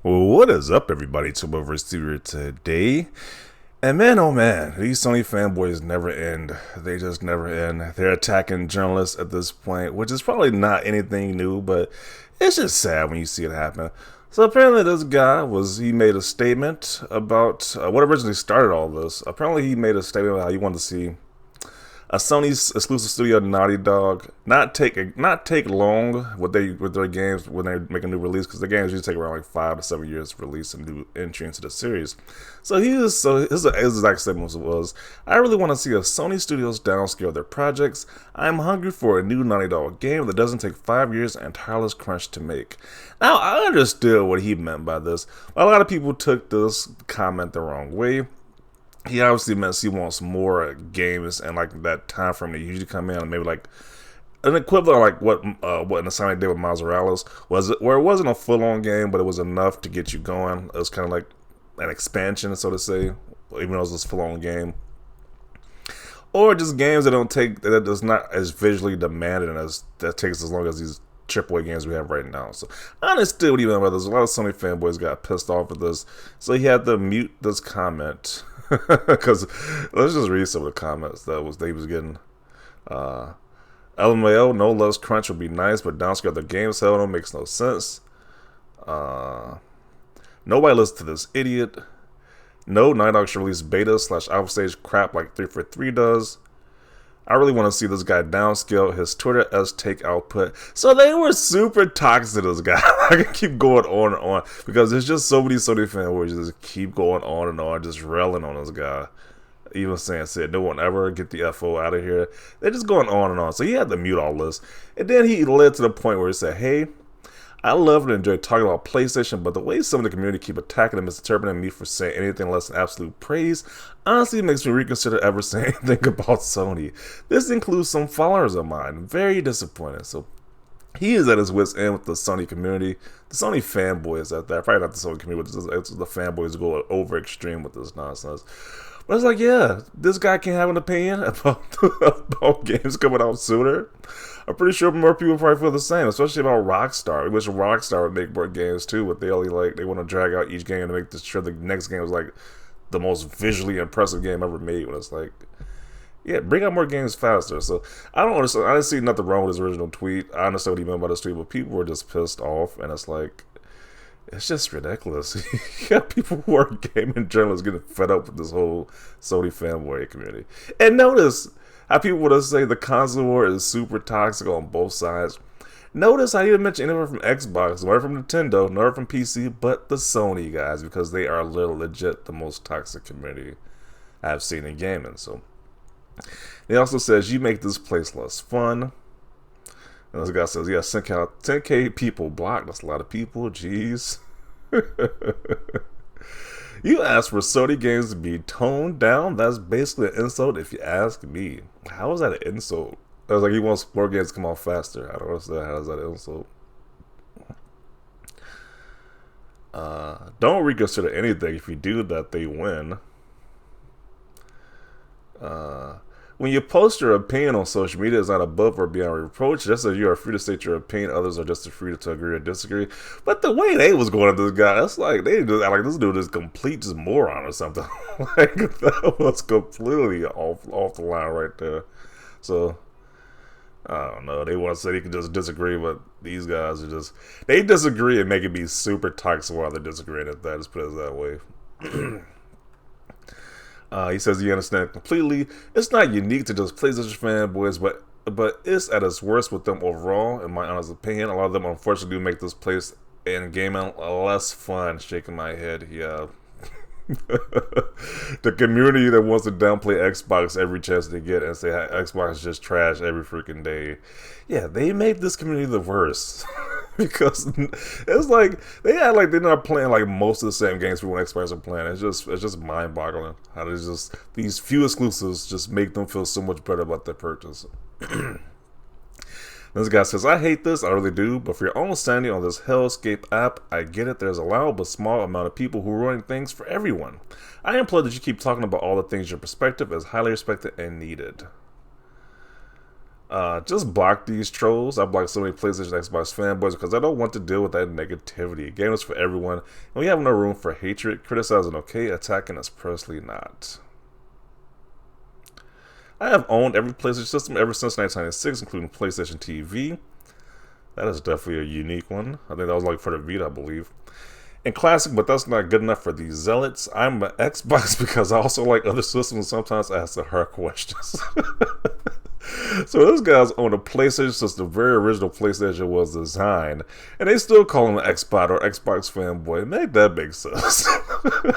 Well, what is up, everybody? Over Studio today. And man, oh man, these Sony fanboys never end. They just never end. They're attacking journalists at this point, which is probably not anything new, but it's just sad when you see it happen. So apparently this guy he made a statement about what originally started all this. Apparently he made a statement about how he wanted to see a Sony's exclusive studio, Naughty Dog, not take long with their games when they make a new release, because the games usually take around like 5 to 7 years to release a new entry into the series. So his exact statement was, "I really want to see a Sony Studios downscale their projects. I'm hungry for a new Naughty Dog game that doesn't take 5 years and tireless crunch to make." Now I understood what he meant by this. A lot of people took this comment the wrong way. He obviously meant he wants more games and like that time frame that usually come in, and maybe like an equivalent of like what Sony did with Miles Morales, where it wasn't a full on game, but it was enough to get you going. It was kind of like an expansion, so to say, even though it was a full on game. Or just games that is not as visually demanding as that takes as long as these AAA games we have right now. So I understood what he meant by this. A lot of Sony fanboys got pissed off at this, so he had to mute this comment. Because let's just read some of the comments they was getting. LMAO, no less crunch would be nice, but downscale the games, hell no, makes no sense. Nobody listens to this idiot. No, Night Dog should release beta / alpha stage crap like 343 does. I really want to see this guy downscale his Twitter S take output. So they were super toxic to this guy. I can keep going on and on because there's just so many Sony fanboys just keep going on and on, just railing on this guy. Even saying, no one ever get the FO out of here. They're just going on and on. So he had to mute all this. And then he led to the point where he said, "Hey, I love and enjoy talking about PlayStation, but the way some of the community keep attacking and misinterpreting me for saying anything less than absolute praise honestly makes me reconsider ever saying anything about Sony. This includes some followers of mine. Very disappointed." So he is at his wit's end with the Sony community. The Sony fanboys at that. Probably not the Sony community, but it's the fanboys go over extreme with this nonsense. But it's like, yeah, this guy can't have an opinion about games coming out sooner. I'm pretty sure more people probably feel the same, especially about Rockstar. We wish Rockstar would make more games too, but they want to drag out each game to make sure the next game is like the most visually impressive game ever made. When it's like, yeah, bring out more games faster. So I don't understand. I didn't see nothing wrong with his original tweet. I understand what he meant by this tweet, but people were just pissed off, and it's like, it's just ridiculous. You got people who are gaming journalists getting fed up with this whole Sony fanboy community. And notice how people would say the console war is super toxic on both sides. Notice I didn't mention anyone from Xbox, nor from Nintendo, nor from PC, but the Sony guys, because they are legit the most toxic community I've seen in gaming. So he also says, "You make this place less fun." And this guy says, "Yeah, 10K people blocked. That's a lot of people. Jeez." You asked for Sony games to be toned down? That's basically an insult if you ask me. How is that an insult? I was like, he wants more games to come out faster. I don't understand. How is that an insult? Don't reconsider anything. If you do that, they win. When you post your opinion on social media, it's not above or beyond reproach. Just as you are free to state your opinion, others are just free to agree or disagree. But the way they was going at this guy, it's like they just like this dude is complete just moron or something. Like that was completely off the line right there. So I don't know. They want to say they can just disagree, but these guys they disagree and make it be super toxic while they're disagreeing at that. Let's put it that way. He says he understands completely. It's not unique to just PlayStation fanboys, but it's at its worst with them overall, in my honest opinion. A lot of them unfortunately do make this place and gaming less fun. Shaking my head, yeah. The community that wants to downplay Xbox every chance they get and say Xbox is just trash every freaking day. Yeah, they made this community the worst. Because it's like they act like they're not playing like most of the same games people on Xbox are playing. It's just mind-boggling how these few exclusives just make them feel so much better about their purchase. This guy says, "I hate this, I really do, but for your own sanity on this hellscape app, I get it, there's a loud but small amount of people who are ruining things for everyone. I implore that you keep talking about all the things your perspective is highly respected and needed." Just block these trolls. I block so many PlayStation Xbox fanboys because I don't want to deal with that negativity. Game is for everyone, and we have no room for hatred. Criticizing okay, attacking us personally not. I have owned every PlayStation system ever since 1996, including PlayStation TV. That is definitely a unique one. I think that was like for the Vita, I believe. And classic, but that's not good enough for these zealots. I'm an Xbox because I also like other systems and sometimes ask the hard questions. So this guy's on a PlayStation since the very original PlayStation was designed, and they still call him an Xbox or Xbox fanboy. Make that make sense.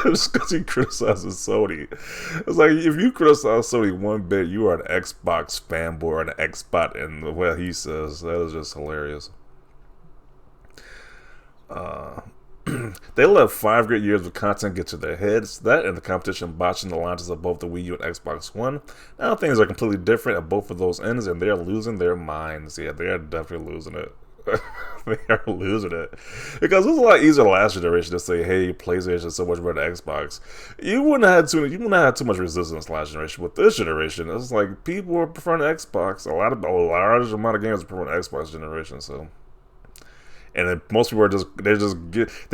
Just because he criticizes Sony. It's like, if you criticize Sony one bit, you are an Xbox fanboy or an Xbox in what he says. That is just hilarious. They let 5 great years of content get to their heads. That and the competition botching the launches of both the Wii U and Xbox One. Now things are completely different at both of those ends, and they're losing their minds. Yeah, they are definitely losing it. They are losing it. Because it was a lot easier last generation to say, hey, PlayStation is so much better than Xbox. You wouldn't have had too much resistance last generation. With this generation, it's like people are preferring Xbox. A large amount of games are preferring Xbox generation, so. And then most people are they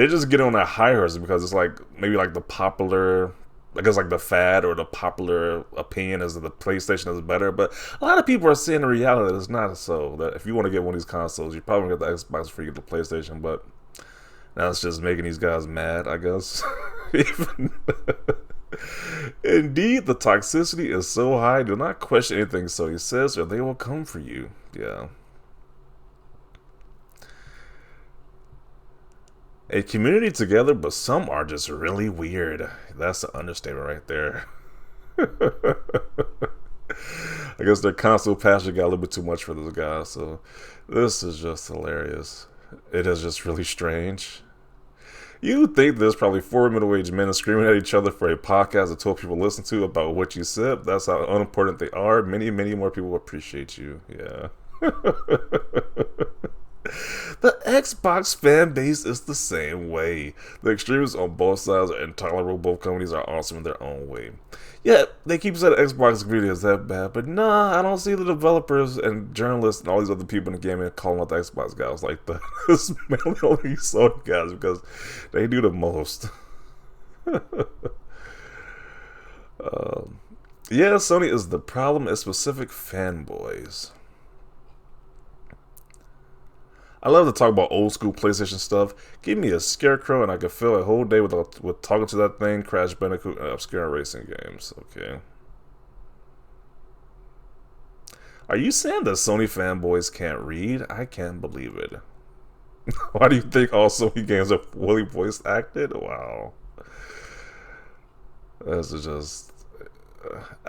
just get on that high horse because it's like maybe like the popular, I guess like the fad or the popular opinion is that the PlayStation is better. But a lot of people are seeing the reality that it's not so. That if you want to get one of these consoles, you probably get the Xbox before you get the PlayStation. But now it's just making these guys mad, I guess. Indeed, the toxicity is so high. Do not question anything Sony says, or they will come for you. Yeah. A community together, but some are just really weird. That's the understatement right there. I guess their console passion got a little bit too much for this guy, so this is just hilarious. It is just really strange. You think there's probably 4 middle-aged men screaming at each other for a podcast that 12 people listen to about what you said. That's how unimportant they are. Many, many more people appreciate you. Yeah. The Xbox fan base is the same way. The extremists on both sides are intolerable. Both companies are awesome in their own way. Yeah, they keep saying the Xbox community is that bad, but nah, I don't see the developers and journalists and all these other people in the gaming calling out the Xbox guys like that. It's mainly only Sony guys because they do the most. Yeah, Sony is the problem. It's specific fanboys. I love to talk about old school PlayStation stuff. Give me a Scarecrow and I can fill a whole day with talking to that thing, Crash Bandicoot, and obscure racing games. Okay. Are you saying that Sony fanboys can't read? I can't believe it. Why do you think all Sony games are fully voice acted? Wow. This is just...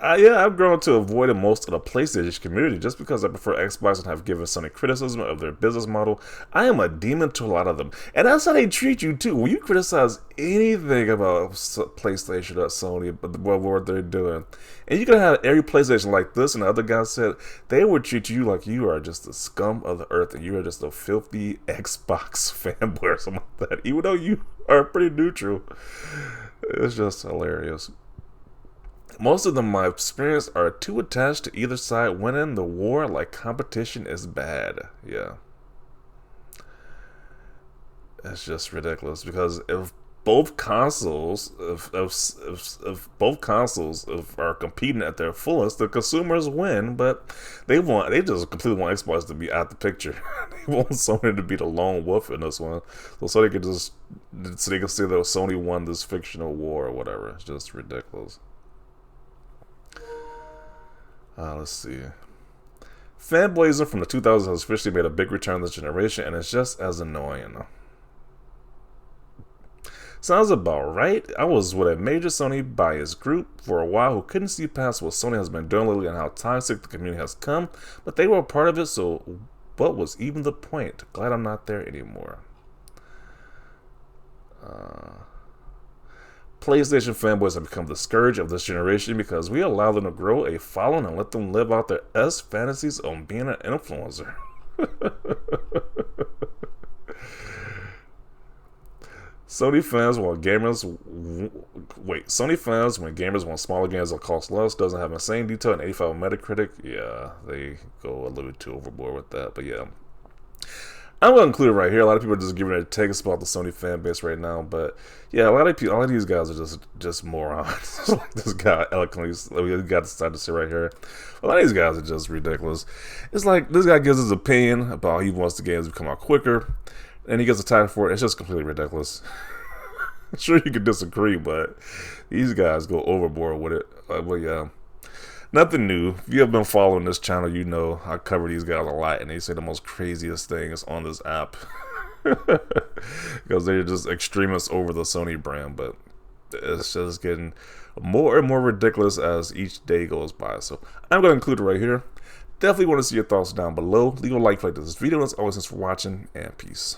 yeah, I've grown to avoid most of the PlayStation community just because I prefer Xbox and have given Sony criticism of their business model. I am a demon to a lot of them, and that's how they treat you too. When you criticize anything about PlayStation or Sony, but what they're doing, and you can have every PlayStation like this, and the other guy said they would treat you like you are just the scum of the earth, and you are just a filthy Xbox fanboy or something like that, even though you are pretty neutral. It's just hilarious. Most of them, my experience, are too attached to either side. Winning the war like competition is bad. Yeah. It's just ridiculous because if both consoles, if both consoles are competing at their fullest, the consumers win. But they just completely want Xbox to be out the picture. They want Sony to be the lone wolf in this one, so they can say that Sony won this fictional war or whatever. It's just ridiculous. Let's see. Fanboyism from the 2000s has officially made a big return this generation, and it's just as annoying. Sounds about right. I was with a major Sony bias group for a while who couldn't see past what Sony has been doing lately and how toxic the community has come, but they were a part of it, so what was even the point? Glad I'm not there anymore. PlayStation fanboys have become the scourge of this generation because we allow them to grow a following and let them live out their fantasies on being an influencer. Sony fans want wait, Sony fans, when gamers want smaller games that cost less, doesn't have the same detail and 85 on Metacritic. Yeah, they go a little bit too overboard with that. But yeah, I'm gonna include it right here. A lot of people are just giving it a take about the Sony fan base right now, but yeah, a lot of these guys are just morons. Like this guy eloquently, we got decided to say right here. A lot of these guys are just ridiculous. It's like this guy gives his opinion about how he wants the games to come out quicker, and he gets a title for it. It's just completely ridiculous. Sure, you could disagree, but these guys go overboard with it. Well, yeah. Nothing new. If you have been following this channel, you know I cover these guys a lot, and they say the most craziest things on this app. Because they're just extremists over the Sony brand, but it's just getting more and more ridiculous as each day goes by. So I'm going to include it right here. Definitely want to see your thoughts down below. Leave a like if you like this video. As always, thanks for watching, and peace.